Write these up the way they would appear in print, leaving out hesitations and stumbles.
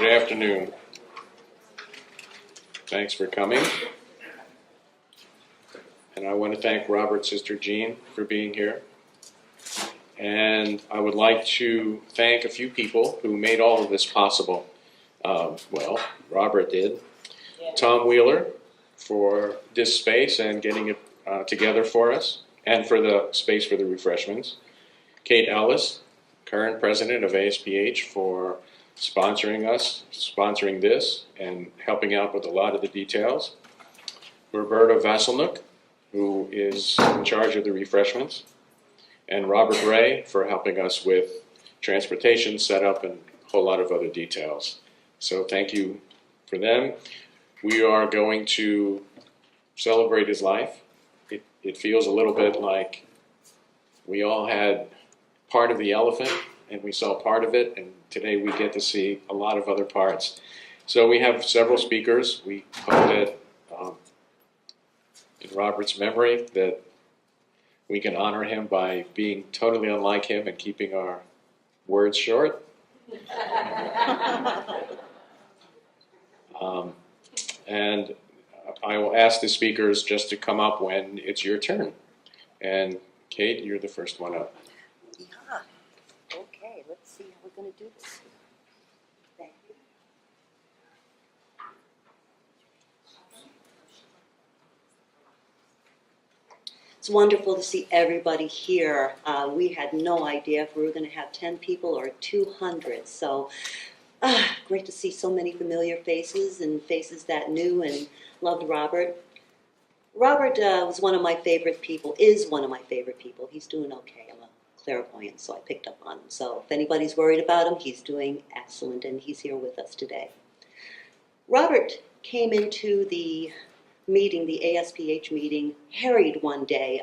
afternoon. Thanks for coming. And I want to thank Robert's sister Jean for being here. And I would like to thank a few people who made all of this possible. Well, Robert did. Tom Wheeler for this space and getting it together for us, and for the space for the refreshments. Kate Ellis, current president of ASPH, for sponsoring this, and helping out with a lot of the details. Roberta Vasselnook, who is in charge of the refreshments. And Robert Ray for helping us with transportation, setup, and a whole lot of other details. So thank you for them. We are going to celebrate his life. It feels a little bit like we all had part of the elephant, and we saw part of it, and today we get to see a lot of other parts. So we have several speakers. We hope that in Robert's memory that we can honor him by being totally unlike him and keeping our words short. And I will ask the speakers just to come up when it's your turn. And Kate, you're the first one up. Yeah. Okay, let's see how we're going to do this. Thank you. It's wonderful to see everybody here. We had no idea if we were going to have 10 people or 200. So great to see so many familiar faces and faces that knew and loved Robert. Robert was one of my favorite people, is one of my favorite people. He's doing okay. I'm a clairvoyant, so I picked up on him. So if anybody's worried about him, he's doing excellent, and he's here with us today. Robert came into the meeting, the ASPH meeting, harried one day,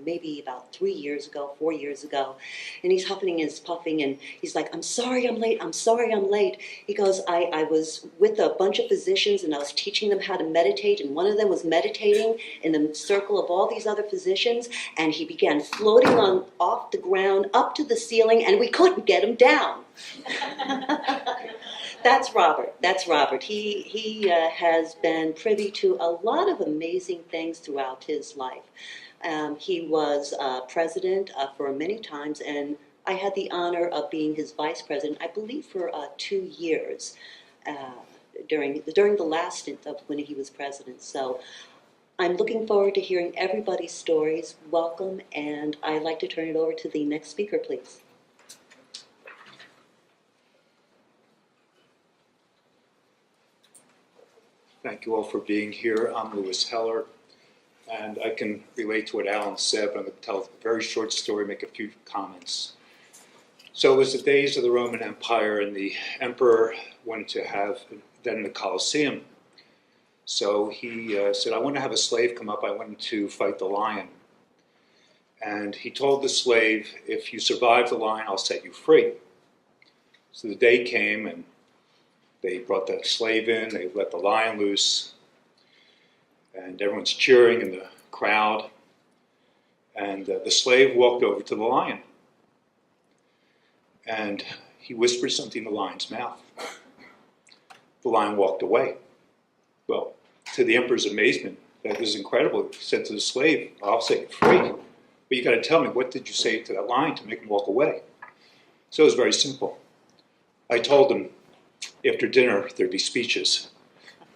maybe about 4 years ago, and he's huffing and puffing, and he's like, I'm sorry I'm late. He goes, I was with a bunch of physicians, and I was teaching them how to meditate, and one of them was meditating in the circle of all these other physicians, and he began floating off the ground up to the ceiling, and we couldn't get him down. That's Robert. He has been privy to a lot of amazing things throughout his life. He was president for many times, and I had the honor of being his vice president, I believe, for 2 years during the last stint of when he was president. So I'm looking forward to hearing everybody's stories. Welcome, and I'd like to turn it over to the next speaker, please. Thank you all for being here. I'm Louis Heller, and I can relate to what Alan said, but I'm going to tell a very short story, make a few comments. So it was the days of the Roman Empire, and the emperor wanted to have then the Colosseum. So he said, I want to have a slave come up. I want him to fight the lion. And he told the slave, if you survive the lion, I'll set you free. So the day came, and they brought the slave in, they let the lion loose, and everyone's cheering in the crowd. And the slave walked over to the lion, and he whispered something in the lion's mouth. The lion walked away. Well, to the emperor's amazement, that was incredible. He said to the slave, I'll set you free, but you got to tell me, what did you say to that lion to make him walk away? So it was very simple. I told him, after dinner, there'd be speeches.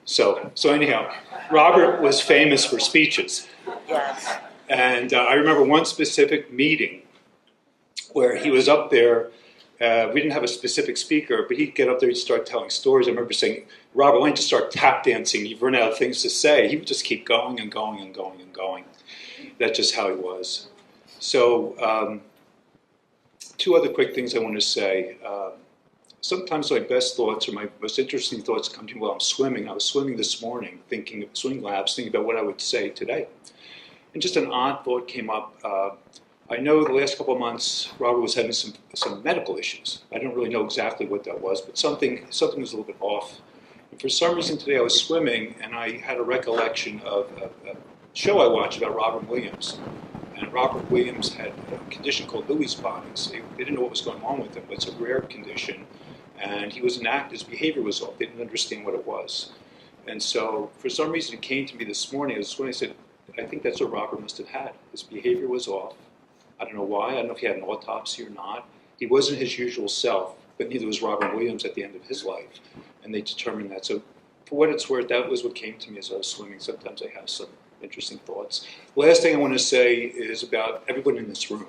So anyhow, Robert was famous for speeches. Yes. And I remember one specific meeting where he was up there. We didn't have a specific speaker, but he'd get up there and start telling stories. I remember saying, Robert, why don't you start tap dancing? You've run out of things to say. He would just keep going and going and going and going. That's just how he was. So 2 other quick things I want to say. Sometimes my best thoughts or my most interesting thoughts come to me while I'm swimming. I was swimming this morning, thinking of swimming laps, thinking about what I would say today. And just an odd thought came up. I know the last couple of months, Robert was having some medical issues. I don't really know exactly what that was, but something was a little bit off. And for some reason today I was swimming, and I had a recollection of a show I watched about Robert Williams. And Robert Williams had a condition called Lewy bodies. They didn't know what was going on with him, but it's a rare condition. And he was an actor, his behavior was off, they didn't understand what it was. And so, for some reason, it came to me this morning, I said, I think that's what Robert must have had. His behavior was off. I don't know why, I don't know if he had an autopsy or not. He wasn't his usual self, but neither was Robin Williams at the end of his life. And they determined that. So, for what it's worth, that was what came to me as I was swimming. Sometimes I have some interesting thoughts. Last thing I want to say is about everyone in this room.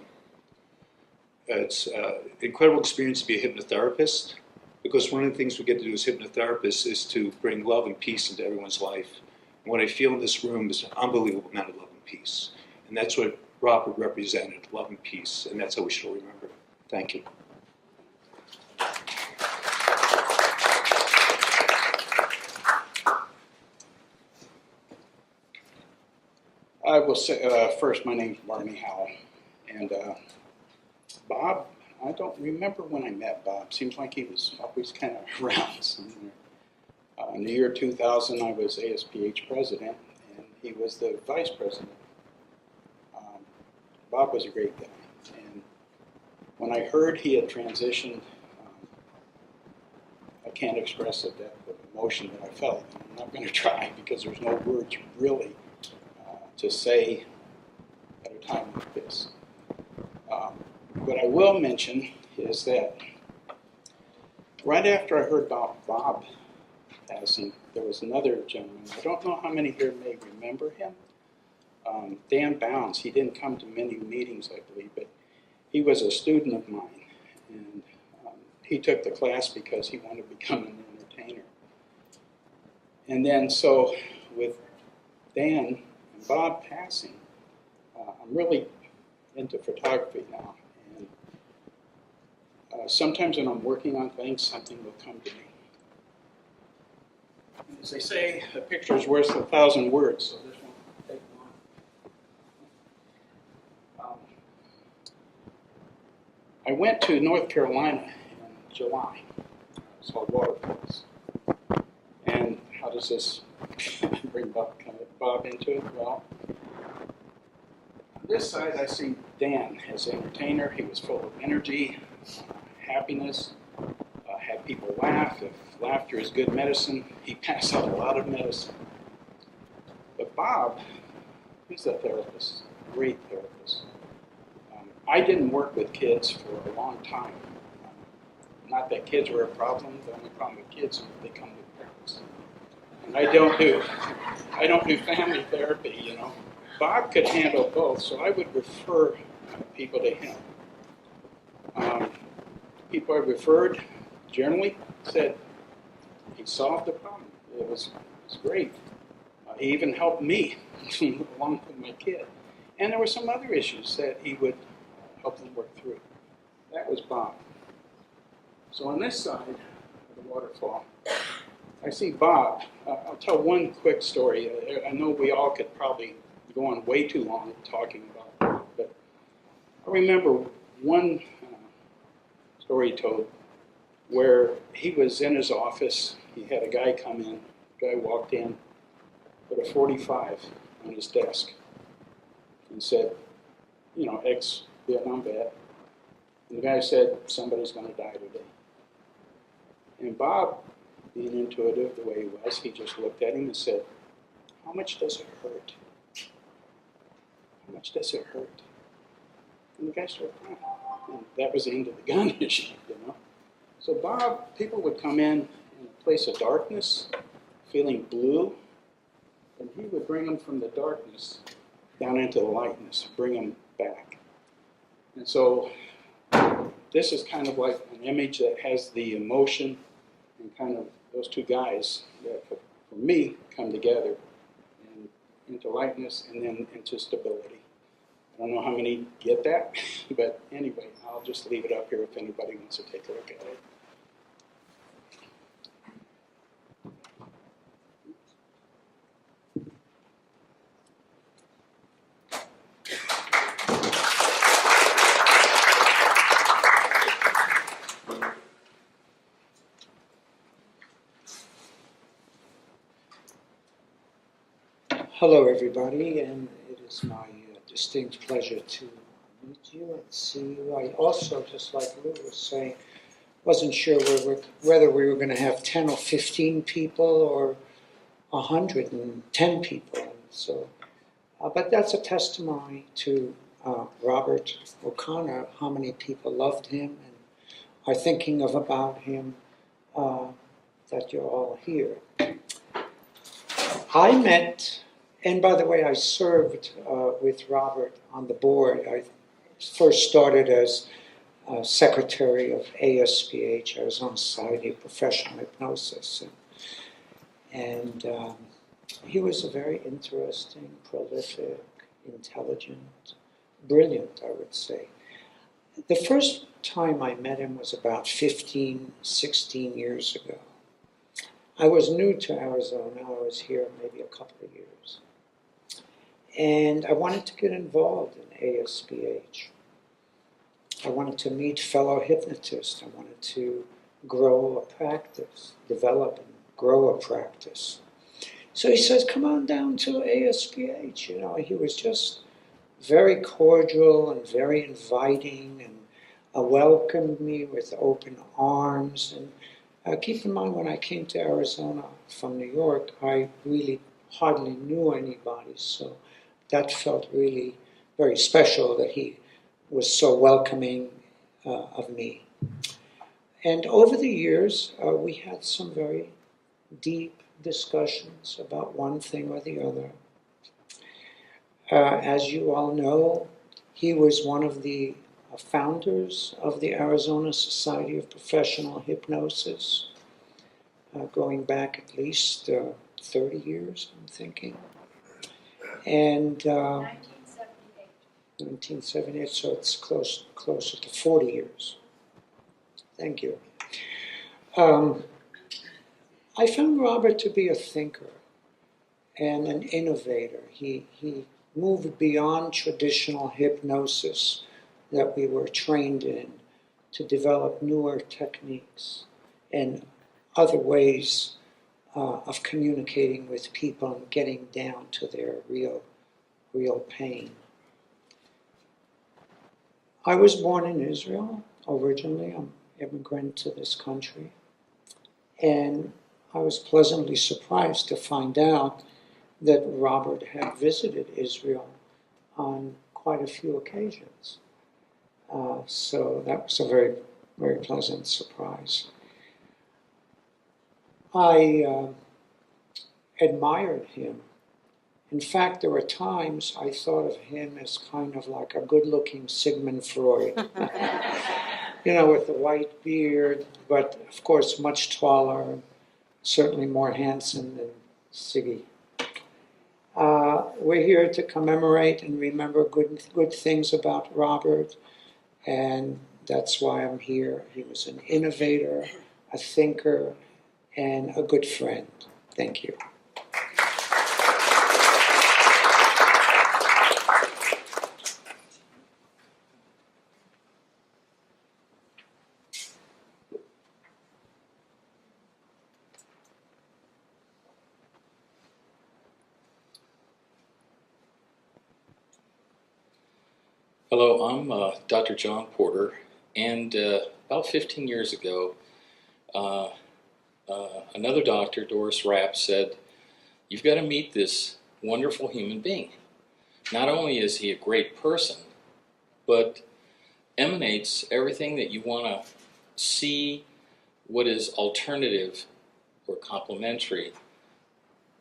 It's an incredible experience to be a hypnotherapist, because one of the things we get to do as hypnotherapists is to bring love and peace into everyone's life. And what I feel in this room is an unbelievable amount of love and peace. And that's what Robert represented, love and peace. And that's how we should all remember it. Thank you. I will say, first, my name's Marni Holly. And Bob, I don't remember when I met Bob. Seems like he was always kind of around somewhere. In the year 2000, I was ASPH president, and he was the vice president. Bob was a great guy. And when I heard he had transitioned, I can't express the depth of emotion that I felt. I'm not going to try, because there's no words really to say at a time like this. What I will mention is that right after I heard about Bob passing, there was another gentleman. I don't know how many here may remember him. Dan Bounds. He didn't come to many meetings, I believe, but he was a student of mine. And he took the class because he wanted to become an entertainer. And then so with Dan and Bob passing, I'm really into photography now. Sometimes when I'm working on things, something will come to me. And as they say, a picture is worth 1,000 words, so this one will take long. I went to North Carolina in July. It's called waterfalls. And how does this bring Bob into it? Well, on this side I see Dan as an entertainer. He was full of energy, happiness, had people laugh. If laughter is good medicine, he passed out a lot of medicine. But Bob, he's a therapist, a great therapist. I didn't work with kids for a long time. Not that kids were a problem. The only problem with kids is they come with parents. And I don't do family therapy, you know. Bob could handle both, so I would refer people to him. People I referred generally said he solved the problem. It was great. He even helped me along with my kid. And there were some other issues that he would help them work through. That was Bob. So on this side of the waterfall, I see Bob. I'll tell one quick story. I know we all could probably go on way too long talking about Bob, but I remember one story told where he was in his office. He had a guy come in. The guy walked in, put a 45 on his desk, and said, you know, ex-Vietnam vet. And the guy said, somebody's going to die today. And Bob, being intuitive the way he was, he just looked at him and said, how much does it hurt? How much does it hurt? And the guy started crying. And that was the end of the gun issue, you know. So Bob, people would come in a place of darkness, feeling blue, and he would bring them from the darkness down into the lightness, bring them back. And so this is kind of like an image that has the emotion and kind of those two guys that, for me, come together and into lightness and then into stability. I don't know how many get that, but anyway, I'll just leave it up here if anybody wants to take a look at it. Hello, everybody, and it is my distinct pleasure to meet you and see you. I also, just like Lou was saying, wasn't sure whether we were going to have 10 or 15 people or 110 people. And so, but that's a testimony to Robert OConnor, how many people loved him and are thinking of about him, that you're all here. I met, and by the way, I served with Robert on the board. I first started as secretary of ASPH, Arizona Society of Professional Hypnosis. And he was a very interesting, prolific, intelligent, brilliant, I would say. The first time I met him was about 15, 16 years ago. I was new to Arizona. I was here maybe a couple of years. And I wanted to get involved in ASPH. I wanted to meet fellow hypnotists. I wanted to grow a practice, develop and grow a practice. So he says, come on down to ASPH. You know, he was just very cordial and very inviting and welcomed me with open arms. And keep in mind, when I came to Arizona from New York, I really hardly knew anybody. So that felt really very special that he was so welcoming of me. And over the years, we had some very deep discussions about one thing or the other. As you all know, he was one of the founders of the Arizona Society of Professional Hypnosis, going back at least 30 years, I'm thinking. And 1978, so it's closer to 40 years. Thank you. I found Robert to be a thinker and an innovator. He moved beyond traditional hypnosis that we were trained in to develop newer techniques and other ways of communicating with people and getting down to their real pain. I was born in Israel originally. I'm an immigrant to this country. And I was pleasantly surprised to find out that Robert had visited Israel on quite a few occasions. So that was a very, very pleasant surprise. I admired him. In fact, there were times I thought of him as kind of like a good-looking Sigmund Freud. You know, with the white beard, but of course much taller, certainly more handsome than Siggy. We're here to commemorate and remember good things about Robert, and that's why I'm here. He was an innovator, a thinker, and a good friend. Thank you. Hello, I'm Dr. John Porter, and about 15 years ago, another doctor, Doris Rapp, said, you've got to meet this wonderful human being. Not only is he a great person, but emanates everything that you want to see what is alternative or complementary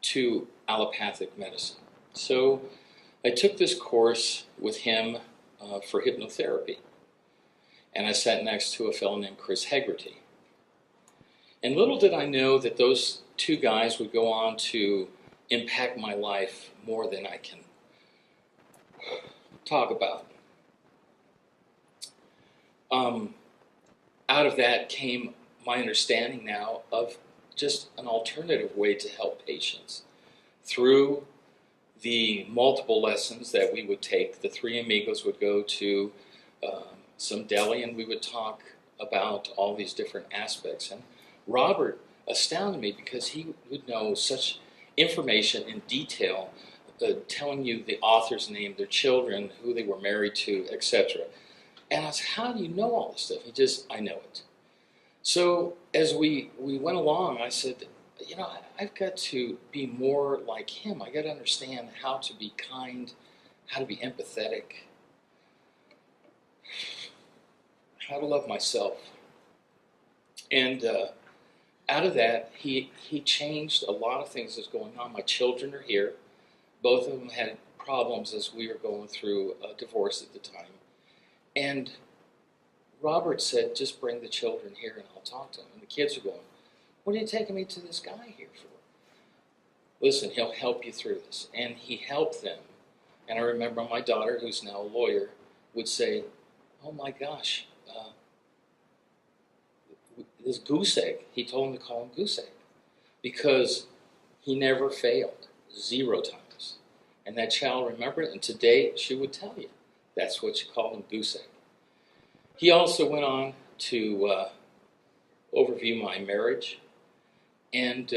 to allopathic medicine. So I took this course with him for hypnotherapy. And I sat next to a fellow named Chris Hegarty. And little did I know that those two guys would go on to impact my life more than I can talk about. Out of that came my understanding now of just an alternative way to help patients through the multiple lessons that we would take. The three amigos would go to some deli and we would talk about all these different aspects. And Robert astounded me because he would know such information in detail, telling you the author's name, their children, who they were married to, etc. And I said, how do you know all this stuff? I know it. So as we went along, I said, you know, I've got to be more like him. I got to understand how to be kind, how to be empathetic, how to love myself. And out of that, he changed a lot of things that's going on. My children are here. Both of them had problems as we were going through a divorce at the time. And Robert said, just bring the children here and I'll talk to them. And the kids are going, what are you taking me to this guy here for? Listen, he'll help you through this. And he helped them. And I remember my daughter, who's now a lawyer, would say, oh my gosh, this goose egg, he told him to call him goose egg because he never failed, 0 times. And that child remembered it, and today she would tell you that's what she called him, goose egg. He also went on to overview my marriage, and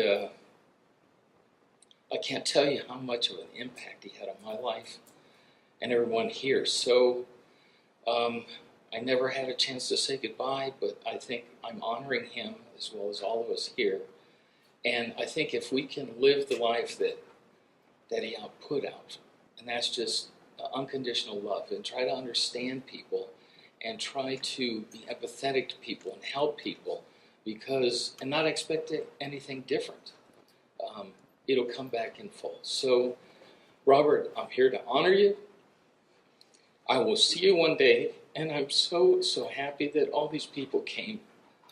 I can't tell you how much of an impact he had on my life and everyone here. So I never had a chance to say goodbye, but I think I'm honoring him as well as all of us here. And I think if we can live the life that he put out, and that's just unconditional love, and try to understand people, and try to be empathetic to people and help people, and not expect anything different, it'll come back in full. So, Robert, I'm here to honor you. I will see you one day, and I'm so happy that all these people came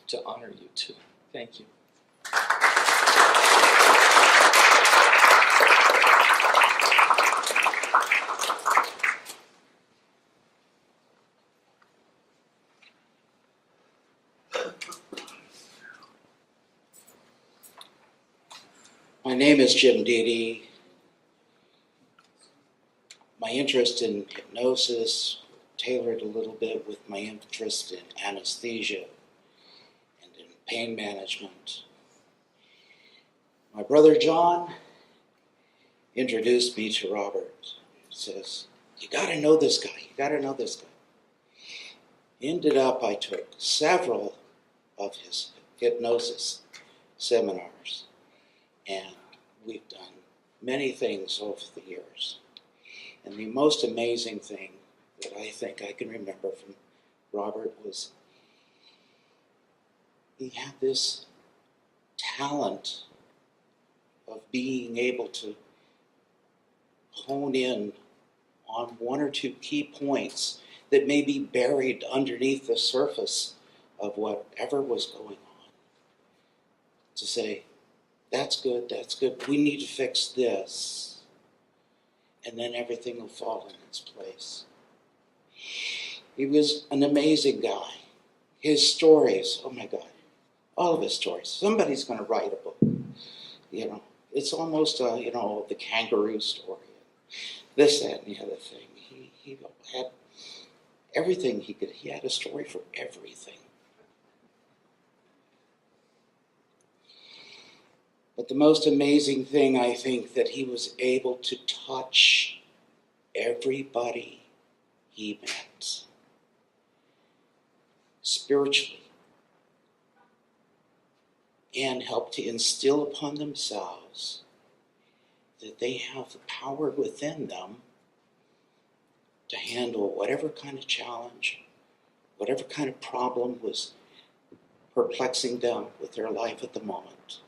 to honor you too. Thank you. My name is Jim Dede. My interest in hypnosis tailored a little bit with my interest in anesthesia and in pain management. My brother John introduced me to Robert. He says, you gotta know this guy, you gotta know this guy. Ended up, I took several of his hypnosis seminars, and we've done many things over the years. And the most amazing thing that I think I can remember from Robert was he had this talent of being able to hone in on 1 or 2 key points that may be buried underneath the surface of whatever was going on. To say, that's good, we need to fix this. And then everything will fall in its place. He was an amazing guy. His stories, oh my God, all of his stories. Somebody's going to write a book. You know, it's almost, the kangaroo story. This, that, and the other thing. He had everything he could. He had a story for everything. But the most amazing thing, I think, that he was able to touch everybody he met spiritually and help to instill upon themselves that they have the power within them to handle whatever kind of challenge, whatever kind of problem was perplexing them with their life at the moment.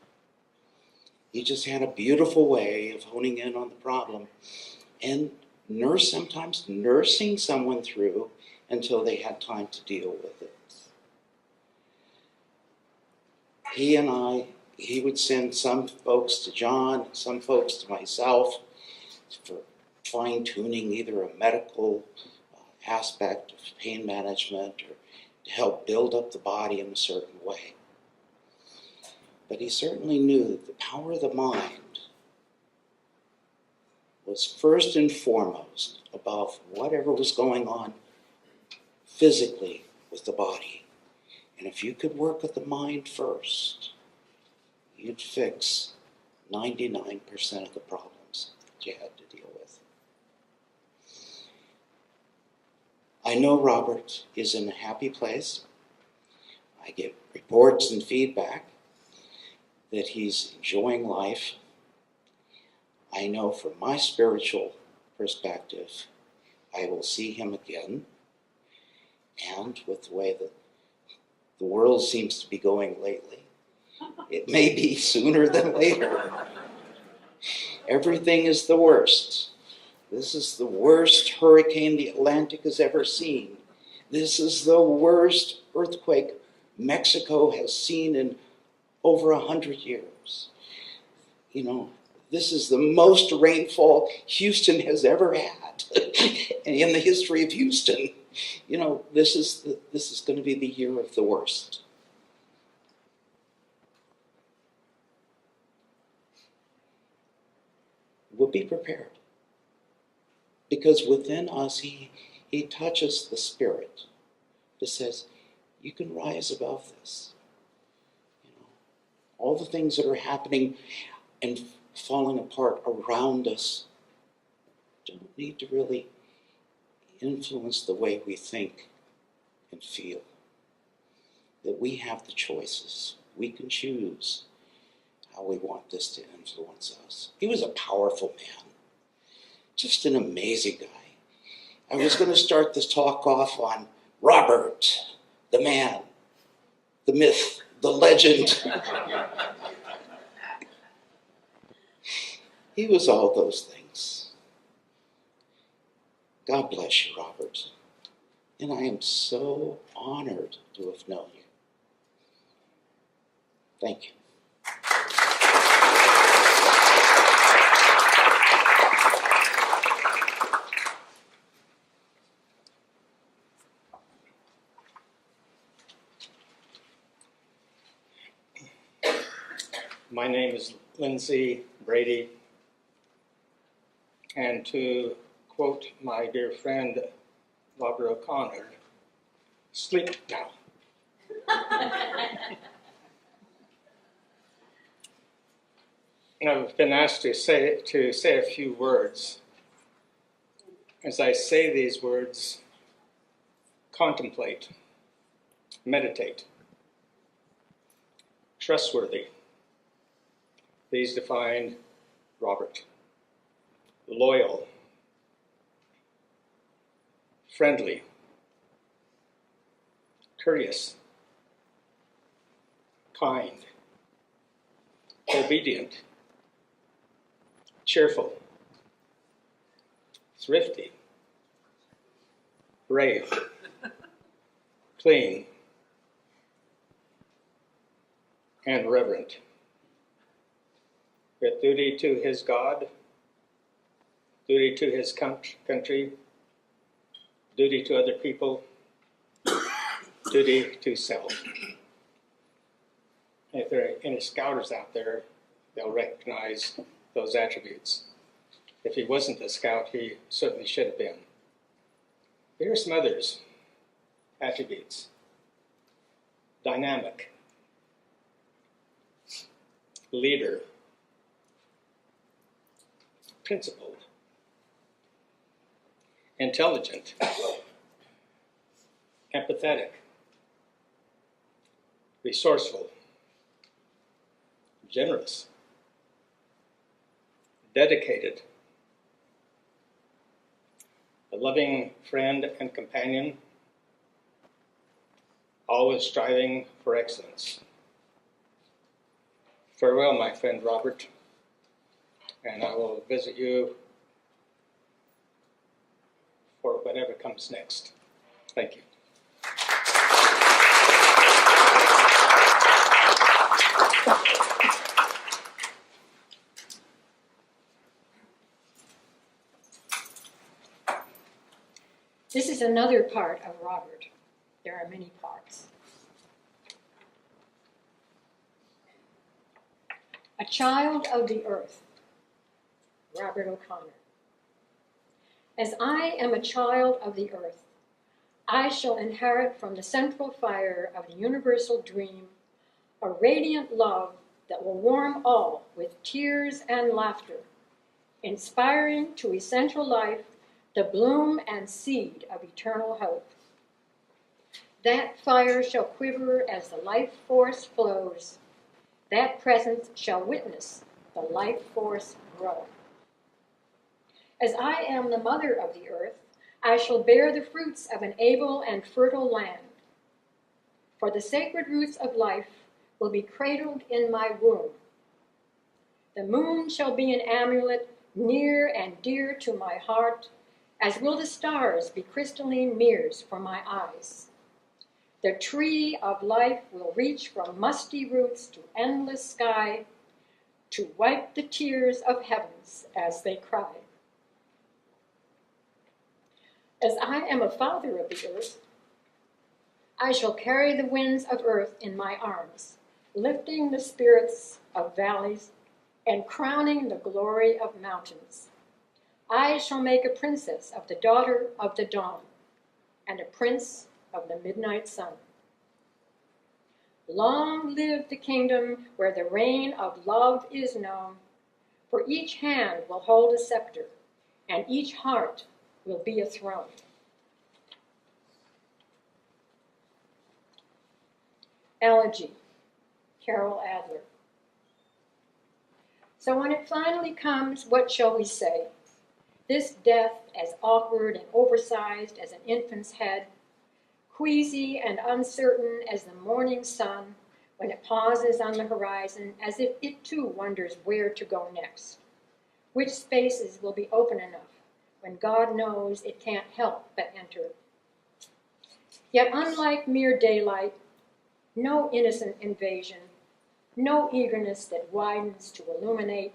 He just had a beautiful way of honing in on the problem and sometimes nursing someone through until they had time to deal with it. He would send some folks to John, some folks to myself for fine-tuning either a medical aspect of pain management or to help build up the body in a certain way. But he certainly knew that the power of the mind was first and foremost above whatever was going on physically with the body. And if you could work with the mind first, you'd fix 99% of the problems that you had to deal with. I know Robert is in a happy place. I get reports and feedback that he's enjoying life. I know from my spiritual perspective, I will see him again. And with the way that the world seems to be going lately, it may be sooner than later. Everything is the worst. This is the worst hurricane the Atlantic has ever seen. This is the worst earthquake Mexico has seen in over 100 years. You know, this is the most rainfall Houston has ever had in the history of Houston. You know, this is going to be the year of the worst. We'll be prepared. Because within us, he touches the spirit that says, you can rise above this. You know, all the things that are happening and falling apart around us don't need to really influence the way we think and feel. That we have the choices. We can choose how we want this to influence us. He was a powerful man. Just an amazing guy. I was going to start this talk off on Robert, the man, the myth, the legend. He was all those things. God bless you, Robert. And I am so honored to have known you. Thank you. My name is Lindsay Brady, and to quote my dear friend Robert OConnor, sleep now. I've been asked to say a few words. As I say these words, contemplate, meditate, trustworthy. These define Robert. Loyal, friendly, courteous, kind, obedient, cheerful, thrifty, brave, clean, and reverent. With duty to his God, duty to his country, duty to other people, duty to self. If there are any scouters out there, they'll recognize those attributes. If he wasn't a scout, he certainly should have been. Here are some others attributes. Dynamic, leader, principled, intelligent, empathetic, resourceful, generous, dedicated, a loving friend and companion, always striving for excellence. Farewell, my friend Robert, and I will visit you for whatever comes next. Thank you. This is another part of Robert. There are many parts. A child of the earth, Robert OConnor. As I am a child of the earth, I shall inherit from the central fire of the universal dream a radiant love that will warm all with tears and laughter, inspiring to essential life the bloom and seed of eternal hope. That fire shall quiver as the life force flows. That presence shall witness the life force grow. As I am the mother of the earth, I shall bear the fruits of an able and fertile land. For the sacred roots of life will be cradled in my womb. The moon shall be an amulet near and dear to my heart, as will the stars be crystalline mirrors for my eyes. The tree of life will reach from musty roots to endless sky, to wipe the tears of heavens as they cry. As I am a father of the earth, I shall carry the winds of earth in my arms, lifting the spirits of valleys and crowning the glory of mountains. I shall make a princess of the daughter of the dawn and a prince of the midnight sun. Long live the kingdom where the reign of love is known, for each hand will hold a scepter and each heart will be a throne. Elegy, Carol Adler. So when it finally comes, what shall we say? This death, as awkward and oversized as an infant's head, queasy and uncertain as the morning sun when it pauses on the horizon as if it too wonders where to go next. Which spaces will be open enough when God knows it can't help but enter? Yet unlike mere daylight, no innocent invasion, no eagerness that widens to illuminate,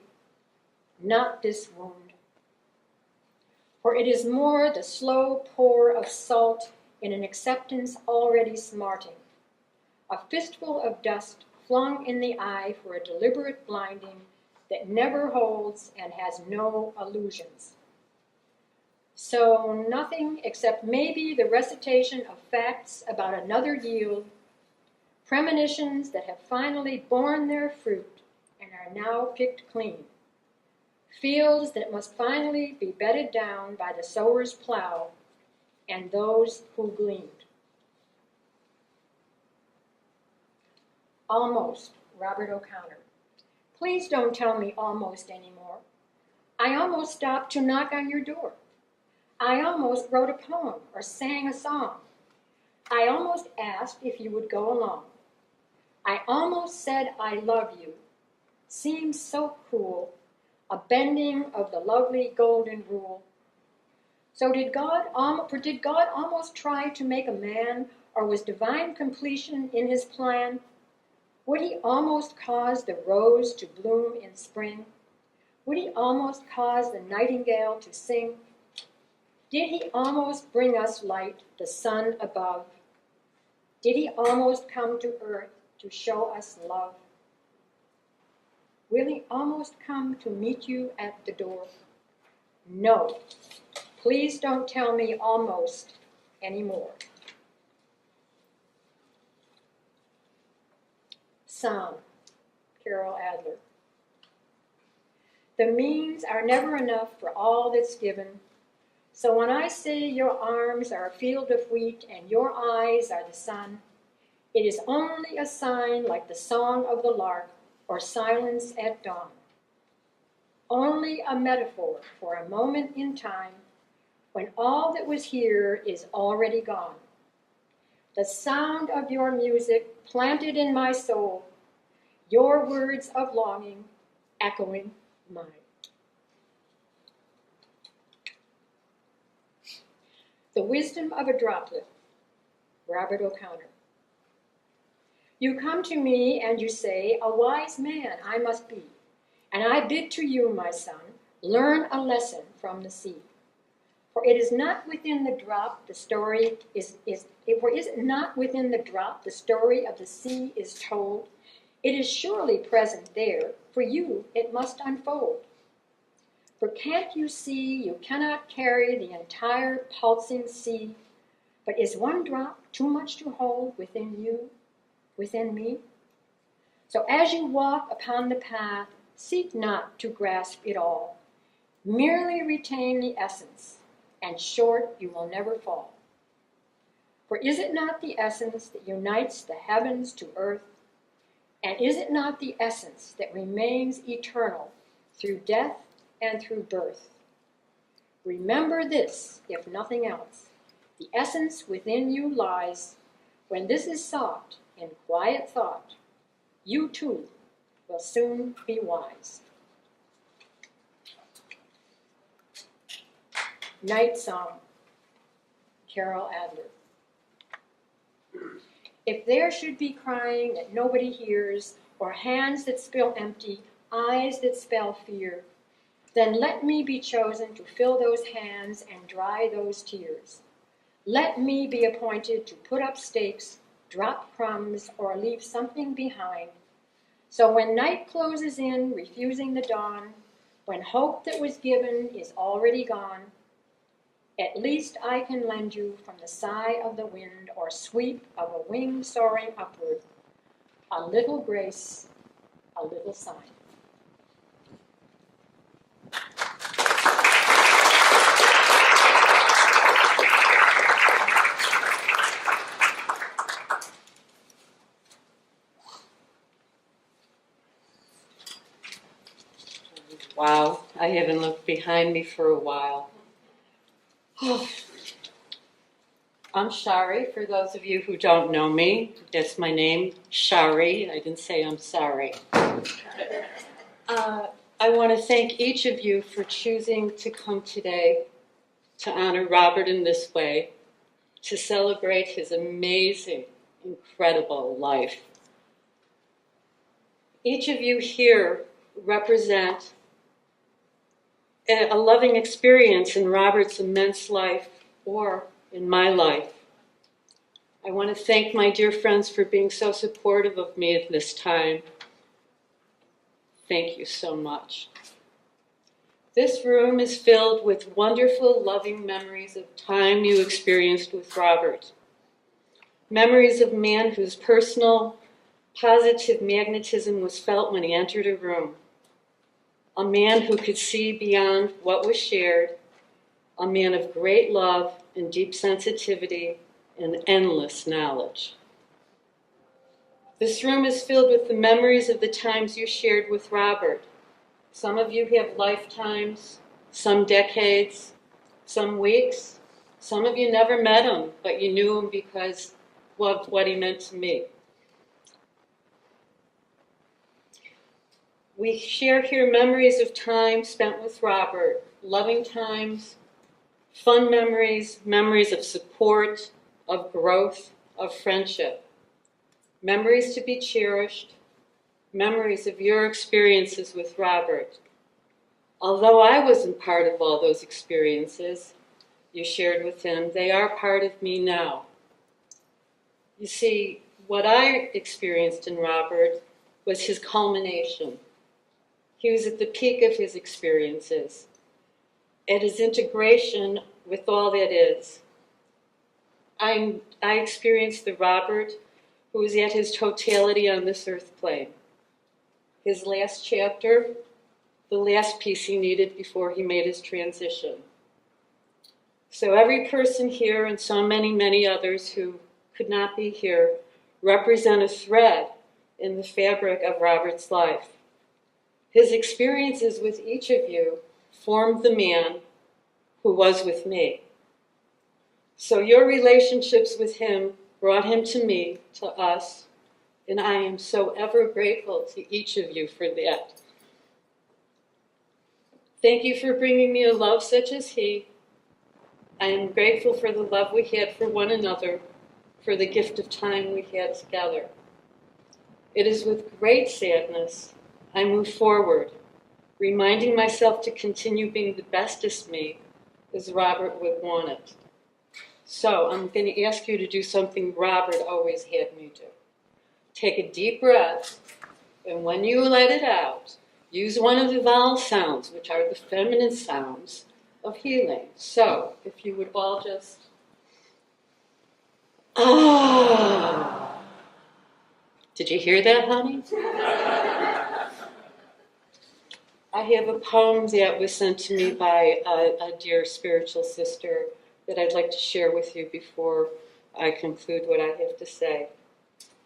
not this wound. For it is more the slow pour of salt in an acceptance already smarting, a fistful of dust flung in the eye for a deliberate blinding that never holds and has no illusions. So nothing except maybe the recitation of facts about another yield, premonitions that have finally borne their fruit and are now picked clean, fields that must finally be bedded down by the sower's plow and those who gleaned. Almost, Robert OConnor. Please don't tell me almost anymore. I almost stopped to knock on your door. I almost wrote a poem or sang a song. I almost asked if you would go along. I almost said I love you. Seems so cool, a bending of the lovely golden rule. So did God almost try to make a man, or was divine completion in his plan? Would he almost cause the rose to bloom in spring? Would he almost cause the nightingale to sing? Did he almost bring us light, the sun above? Did he almost come to earth to show us love? Will he almost come to meet you at the door? No. Please don't tell me almost anymore. Psalm, Carol Adler. The means are never enough for all that's given. So when I say your arms are a field of wheat and your eyes are the sun, it is only a sign like the song of the lark or silence at dawn. Only a metaphor for a moment in time when all that was here is already gone. The sound of your music planted in my soul, your words of longing echoing mine. The wisdom of a droplet, Robert OConnor. You come to me and you say, a wise man I must be, and I bid to you, my son, learn a lesson from the sea. For it is not within the drop the story for is it not within the drop the story of the sea is told? It is surely present there, for you it must unfold. For can't you see you cannot carry the entire pulsing sea, but is one drop too much to hold within you, within me? So as you walk upon the path, seek not to grasp it all. Merely retain the essence, and short you will never fall. For is it not the essence that unites the heavens to earth? And is it not the essence that remains eternal through death and through birth? Remember this, if nothing else. The essence within you lies. When this is sought in quiet thought, you too will soon be wise. Night Song, Carol Adler. If there should be crying that nobody hears, or hands that spill empty, eyes that spell fear, then let me be chosen to fill those hands and dry those tears. Let me be appointed to put up stakes, drop crumbs, or leave something behind. So when night closes in, refusing the dawn, when hope that was given is already gone, at least I can lend you from the sigh of the wind or sweep of a wing soaring upward, a little grace, a little sign. Wow, I haven't looked behind me for a while. I'm Shari, for those of you who don't know me. That's my name, Shari. I didn't say I'm sorry. I want to thank each of you for choosing to come today to honor Robert in this way, to celebrate his amazing, incredible life. Each of you here represent a loving experience in Robert's immense life, or in my life. I want to thank my dear friends for being so supportive of me at this time. Thank you so much. This room is filled with wonderful, loving memories of time you experienced with Robert. Memories of a man whose personal, positive magnetism was felt when he entered a room. A man who could see beyond what was shared, a man of great love and deep sensitivity and endless knowledge. This room is filled with the memories of the times you shared with Robert. Some of you have lifetimes, some decades, some weeks. Some of you never met him, but you knew him because of what he meant to me. We share here memories of time spent with Robert, loving times, fun memories, memories of support, of growth, of friendship, memories to be cherished, memories of your experiences with Robert. Although I wasn't part of all those experiences you shared with him, they are part of me now. You see, what I experienced in Robert was his culmination. He was at the peak of his experiences, at his integration with all that is. I experienced the Robert who was at his totality on this earth plane. His last chapter, the last piece he needed before he made his transition. So every person here and so many, many others who could not be here represent a thread in the fabric of Robert's life. His experiences with each of you formed the man who was with me. So your relationships with him brought him to me, to us, and I am so ever grateful to each of you for that. Thank you for bringing me a love such as he. I am grateful for the love we had for one another, for the gift of time we had together. It is with great sadness I move forward, reminding myself to continue being the bestest me as Robert would want it. So I'm going to ask you to do something Robert always had me do. Take a deep breath, and when you let it out, use one of the vowel sounds, which are the feminine sounds of healing. So if you would all just, ah. Did you hear that, honey? I have a poem that was sent to me by a dear spiritual sister that I'd like to share with you before I conclude what I have to say.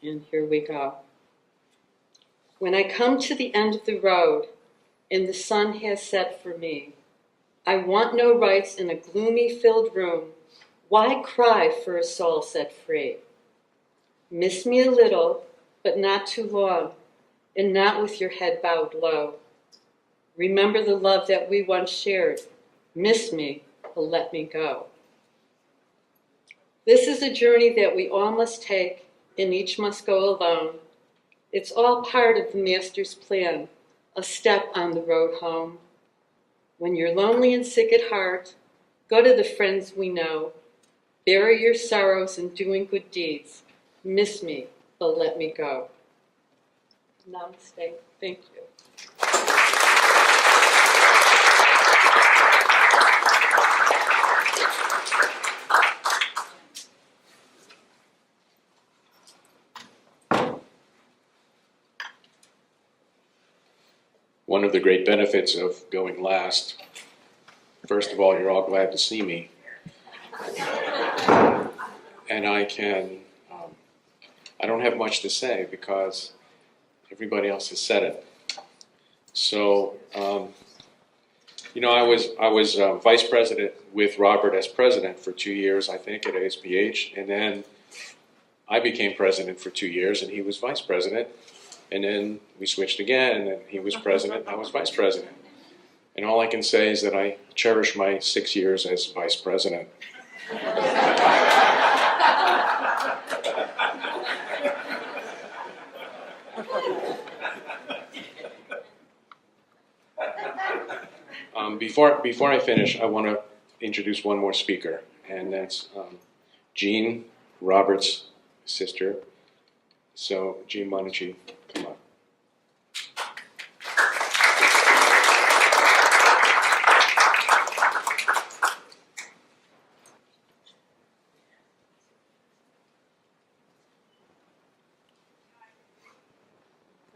And here we go. When I come to the end of the road and the sun has set for me, I want no rights in a gloomy filled room. Why cry for a soul set free? Miss me a little, but not too long, and not with your head bowed low. Remember the love that we once shared. Miss me, but let me go. This is a journey that we all must take, and each must go alone. It's all part of the Master's plan, a step on the road home. When you're lonely and sick at heart, go to the friends we know. Bury your sorrows in doing good deeds. Miss me, but let me go. Namaste. Thank you. One of the great benefits of going last, first of all, you're all glad to see me. And I don't have much to say because everybody else has said it. So, I was vice president with Robert as president for 2 years, I think, at ASPH, and then I became president for 2 years, and he was vice president. And then we switched again, and then he was president, and I was vice president. And all I can say is that I cherish my 6 years as vice president. Before I finish, I want to introduce one more speaker, and that's Jean, Robert's sister. So, Jean, why don't you come on?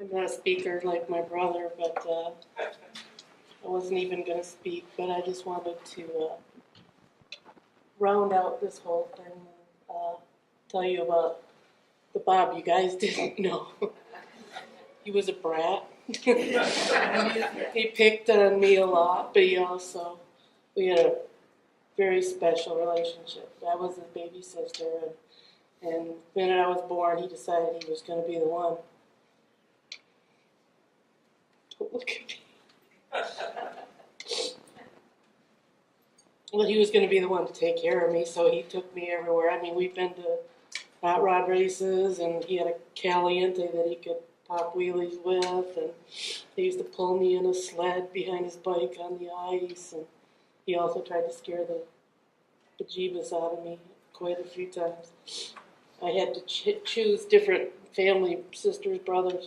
I'm not a speaker like my brother, but I wasn't even going to speak, but I just wanted to round out this whole thing and tell you about the Bob you guys didn't know. He was a brat. He picked on me a lot, but we had a very special relationship. I was his baby sister, and the minute I was born, he decided he was going to be the one. Don't look at me. Well, he was going to be the one to take care of me, so he took me everywhere. I mean, we've been to hot rod races, and he had a Caliente that he could pop wheelies with, and he used to pull me in a sled behind his bike on the ice, and he also tried to scare the bejeebus out of me quite a few times. I had to choose different family, sisters, brother,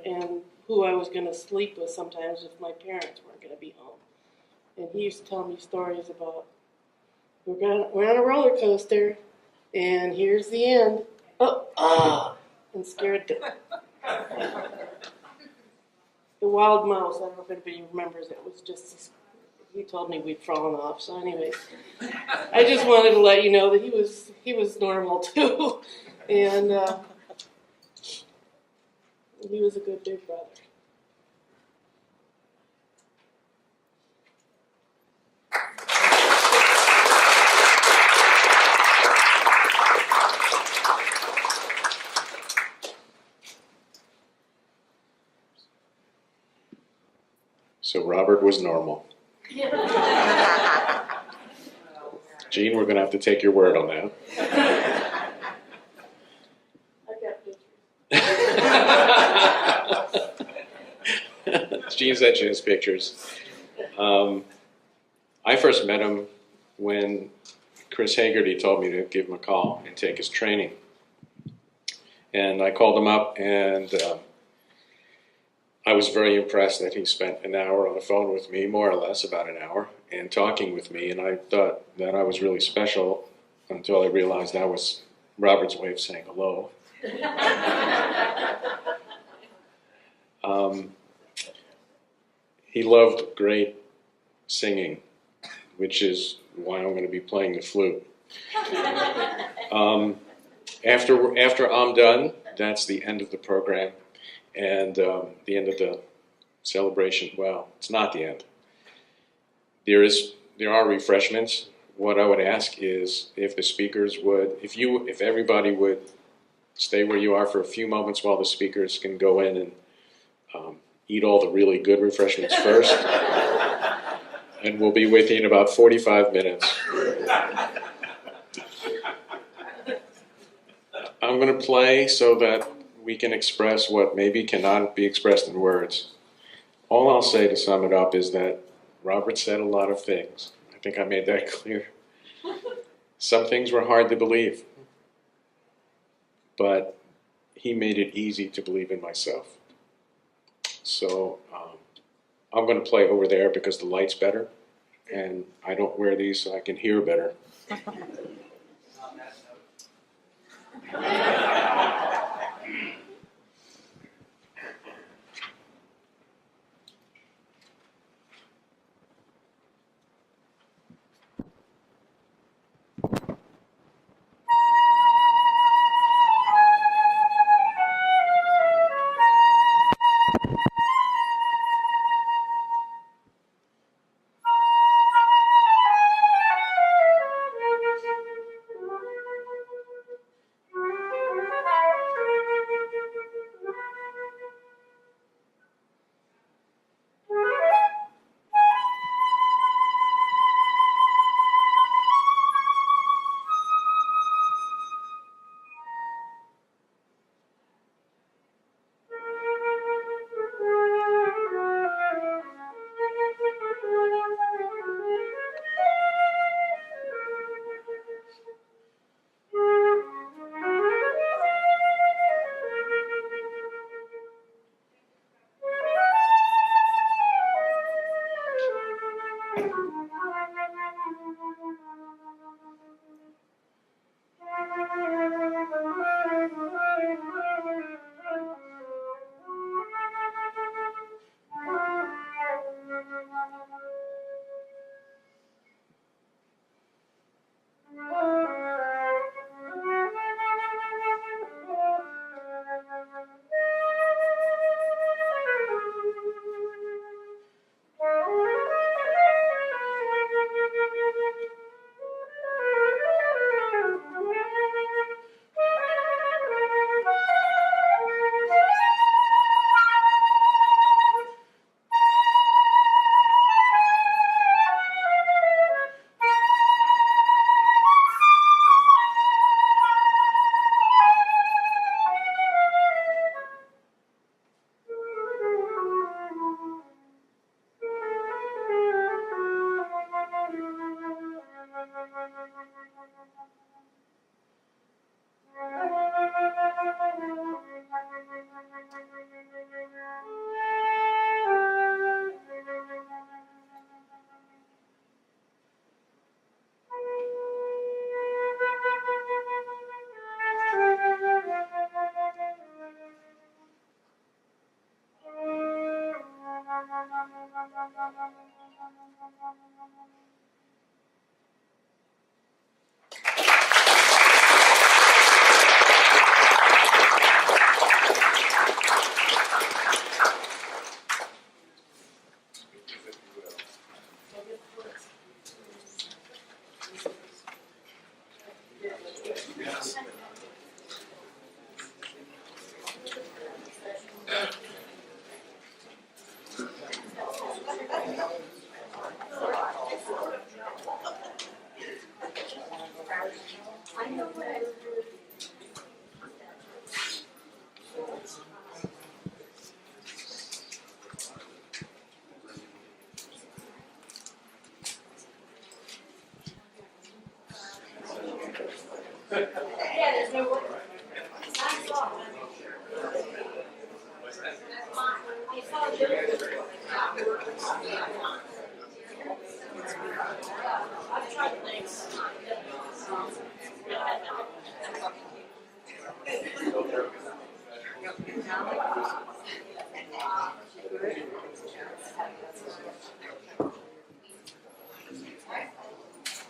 and who I was going to sleep with sometimes if my parents weren't going to be home. And he used to tell me stories about, we're on a roller coaster, and here's the end. And scared them. The wild mouse, I don't know if anybody remembers it, was just, he told me we'd fallen off. So anyways, I just wanted to let you know that he was normal too. And he was a good big brother. So Robert was normal. Jean, we're going to have to take your word on that. I got pictures. Jean said she has pictures. I first met him when Chris Hagerty told me to give him a call and take his training. And I called him up, and I was very impressed that he spent an hour on the phone with me, more or less about an hour, and talking with me. And I thought that I was really special until I realized that was Robert's way of saying hello. He loved great singing, which is why I'm going to be playing the flute. After I'm done, that's the end of the program and the end of the celebration. Well, it's not the end. There are refreshments. What I would ask is if the speakers would, if everybody would stay where you are for a few moments while the speakers can go in and eat all the really good refreshments first. And we'll be with you in about 45 minutes. I'm going to play so that we can express what maybe cannot be expressed in words. All I'll say to sum it up is that Robert said a lot of things. I think I made that clear. Some things were hard to believe, but he made it easy to believe in myself. So I'm going to play over there because the light's better, and I don't wear these so I can hear better.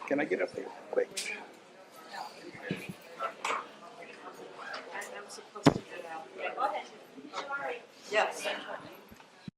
Can I get up there quick? Yes.